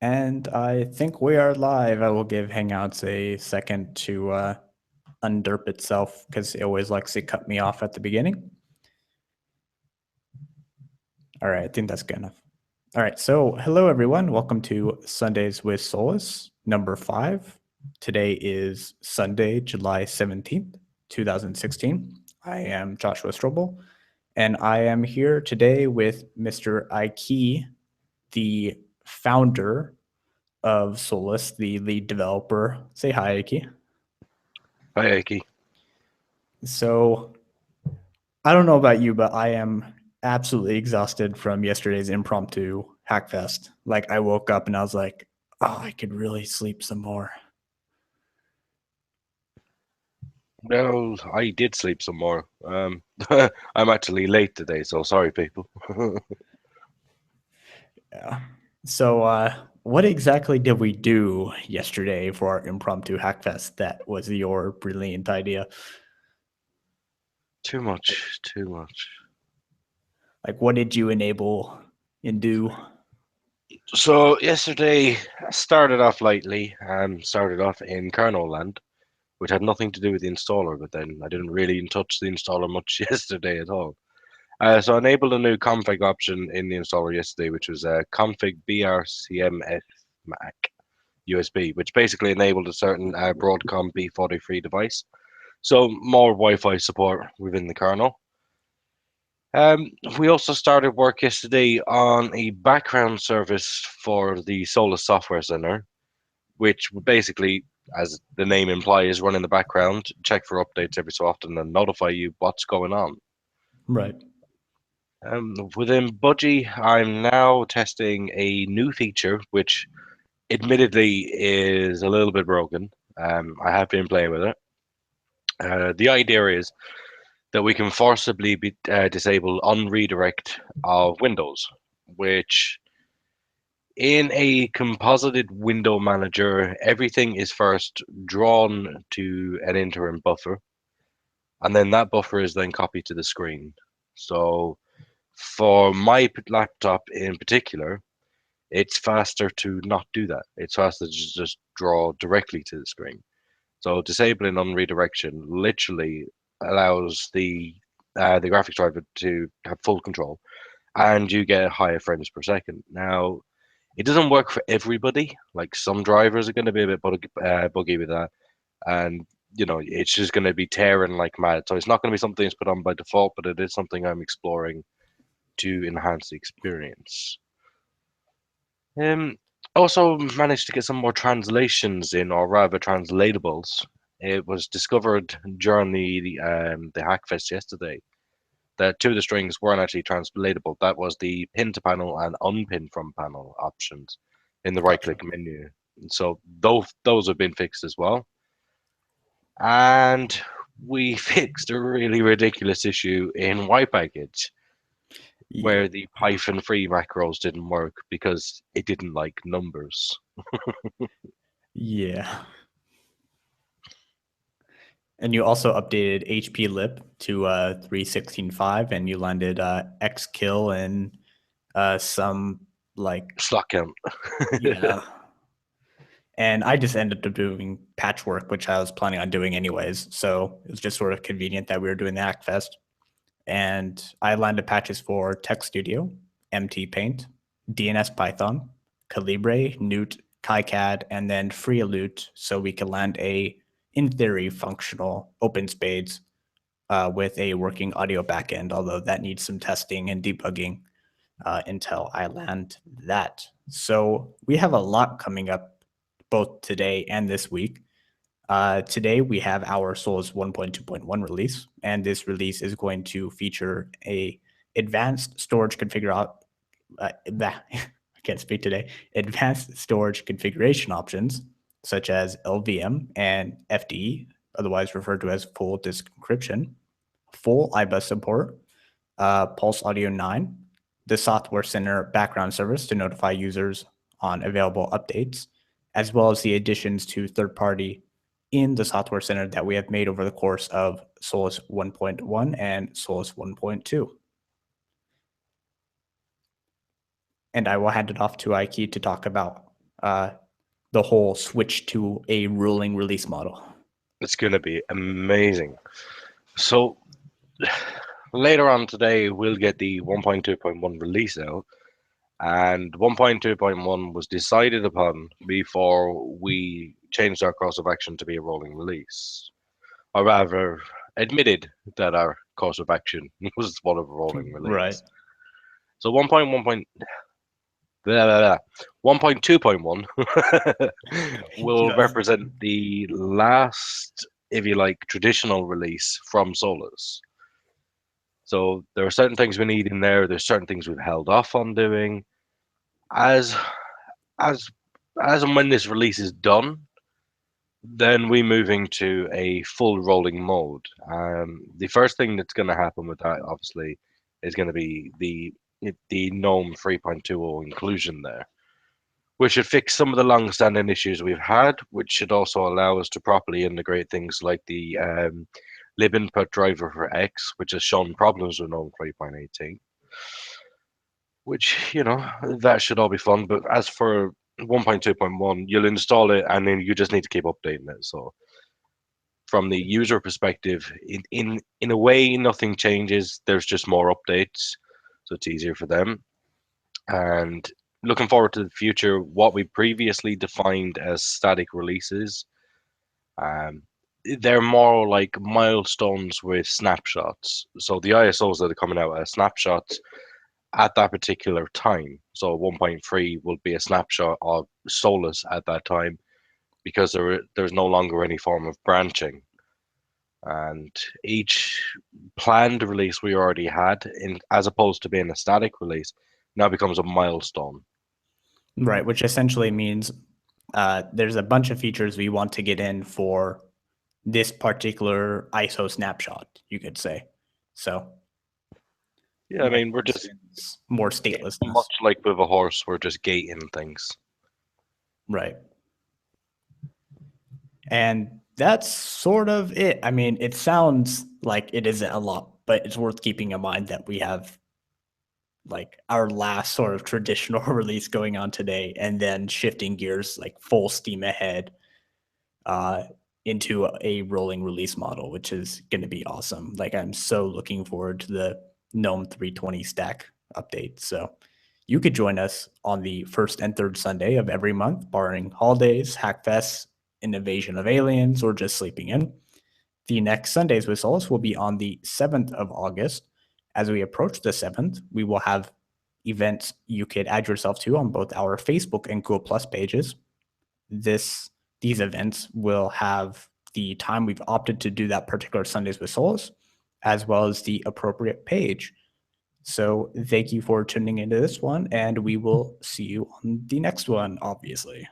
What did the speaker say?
And I think we are live. I will give Hangouts a second to underp itself because it always likes to cut me off at the beginning. All right, I think that's good enough. All right, so hello everyone. Welcome to Sundays with Solus, number 5. Today is Sunday, July 17th, 2016. I am Joshua Strobel, and I am here today with Mr. Ike, the founder of Solus, the lead developer. Say hi, Ike. Hi, Aki. So I don't know about you, but I am absolutely exhausted from yesterday's impromptu Hackfest. Like I woke up and I was like, oh, I could really sleep some more. Well, I did sleep some more. I'm actually late today, so sorry, people. Yeah. So what exactly did we do yesterday for our impromptu Hackfest that was your brilliant idea? Too much, too much. Like what did you enable and do? So yesterday I started off lightly and started off in kernel land, which had nothing to do with the installer, but then I didn't really touch the installer much yesterday at all. So I enabled a new config option in the installer yesterday, which was config brcmf mac USB, which basically enabled a certain Broadcom B43 device. So more Wi-Fi support within the kernel. Um, we also started work yesterday on a background service for the Solus Software Center, which would basically, as the name implies, run in the background, check for updates every so often, and notify you what's going on. Right. Within Budgie, I'm now testing a new feature, which admittedly is a little bit broken. I have been playing with it. The idea is that we can forcibly disable unredirect of windows, which in a composited window manager, everything is first drawn to an interim buffer, and then that buffer is then copied to the screen. So for my laptop in particular, it's faster to not do that. It's faster to just draw directly to the screen. So disabling on redirection literally allows the graphics driver to have full control, and you get higher frames per second. Now, it doesn't work for everybody. Like some drivers are going to be a bit buggy with that, and it's just going to be tearing like mad. So it's not going to be something that's put on by default, but it is something I'm exploring to enhance the experience. Um, Also managed to get some more translations in, or rather translatables. It was discovered during the Hackfest yesterday that two of the strings weren't actually translatable. That was the pin to panel and unpin from panel options in the right Gotcha. click menu. So those have been fixed as well. And we fixed a really ridiculous issue in Y package Yeah. where the Python free macros didn't work because it didn't like numbers. Yeah. And you also updated HP lib to 3.16.5 and you landed xkill and some like Slot count. yeah. And I just ended up doing patchwork, which I was planning on doing anyways. So it was just sort of convenient that we were doing the Hackfest. And I landed patches for Text Studio, MT Paint, DNS Python, Calibre, Newt, KiCad, and then FreeAlute, so we could land a, in theory, functional OpenSpades with a working audio backend, although that needs some testing and debugging until I land that. So we have a lot coming up both today and this week. Today we have our Solus 1.2.1 release, and this release is going to feature a advanced storage configure. I can't speak today. Advanced storage configuration options such as LVM and FDE, otherwise referred to as full disk encryption, full iBus support, Pulse Audio 9, the Software Center background service to notify users on available updates, as well as the additions to third party in the Software Center that we have made over the course of Solus 1.1 and Solus 1.2. And I will hand it off to Ike to talk about the whole switch to a rolling release model. It's going to be amazing. So later on today, we'll get the 1.2.1 release out, and 1.2.1 was decided upon before we changed our course of action to be a rolling release, or rather, admitted that our course of action was one of a rolling Right. release. So 1.2.1 will Yes. represent the last, if you like, traditional release from Solus. So there are certain things we need in there. There's certain things we've held off on doing. As as as and when this release is done, then we move into a full rolling mode. The first thing that's going to happen with that, obviously, is going to be the GNOME 3.20 inclusion there, which should fix some of the long-standing issues we've had, which should also allow us to properly integrate things like the libinput driver for X, which has shown problems with GNOME 3.18. Which, that should all be fun. But as for 1.2.1, you'll install it and then you just need to keep updating it. So from the user perspective, in a way, nothing changes. There's just more updates, so it's easier for them. And looking forward to the future, what we previously defined as static releases, um, they're more like milestones with snapshots. So the ISOs that are coming out are snapshots at that particular time. So 1.3 will be a snapshot of Solus at that time because there's no longer any form of branching. And each planned release we already had, as opposed to being a static release, now becomes a milestone. Right, which essentially means there's a bunch of features we want to get in for this particular ISO snapshot, you could say. So, Yeah, I like, mean, for we're just instance, more statelessness. much like with a horse, we're just gating things. Right. And that's sort of it. I mean, it sounds like it isn't a lot, but it's worth keeping in mind that we have like our last sort of traditional release going on today and then shifting gears like full steam ahead uh, into a rolling release model, which is going to be awesome. Like I'm so looking forward to the GNOME 320 stack update. So you could join us on the first and third Sunday of every month, barring holidays, Hackfests, an invasion of aliens, or just sleeping in. The next Sundays with Solus will be on the 7th of August. As we approach the 7th, we will have events you could add yourself to on both our Facebook and Google Plus pages. These events will have the time we've opted to do that particular Sundays with Solus, as well as the appropriate page. So thank you for tuning into this one, and we will see you on the next one, obviously.